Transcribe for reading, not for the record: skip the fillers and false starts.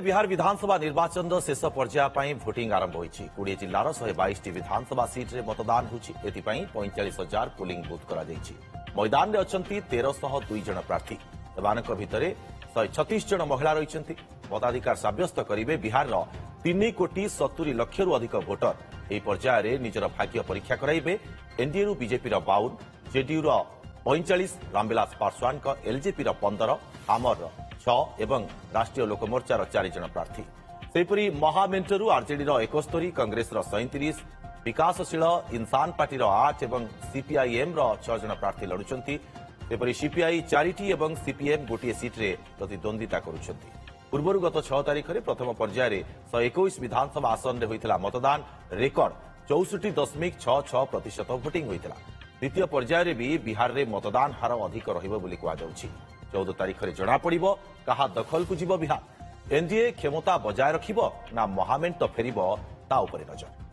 बिहार विधानसभा निर्वाचन शेष पर्याय भोटिंग आरंभ होती 20 जिलार 122 विधानसभा सीट्रे मतदान होती 45,000 पोलिंग बूथ कर मैदान में अच्छा 1,302 जन प्रार्थी भितर 136 जन महिला रही मताधिकार सब्यस्त करेंगे बिहार 3,70,00,000 रु अधिक भोटर यह पर्यायर निजर भाग्य परीक्षा कराइबे NDA BJP 52 JDU 45 Ramvilas Paswan LJP 15 आमर 6 एवं राष्ट्रीय लोकमोर्चार 4 जन प्रार्थी सेपरी महामेंटरू आरजेडी 71 कांग्रेस 37 विकासशील इंसान पार्टी 8 एवं सीपीआईएम 6 जन प्रार्थी लड़ुंट सेपरी सीपीआई 4टी एवं सीपीएम गोटे सीट्रे प्रतिद्वंदिता करुंट पूर्व गत 6 तारिख में प्रथम पर्यायर 121 विधानसभा आसन में होता मतदान रेकर्ड 64.66% भोटिंग होता द्वितीय पर्यायर भी बिहार में मतदान हार अधिक रही 14 तारिख में जनापड़ कहा दखल को जीव बिहार एनडीए क्षमता बजाय रखिब ना महामेंट फेरिब ता उपरे नजर।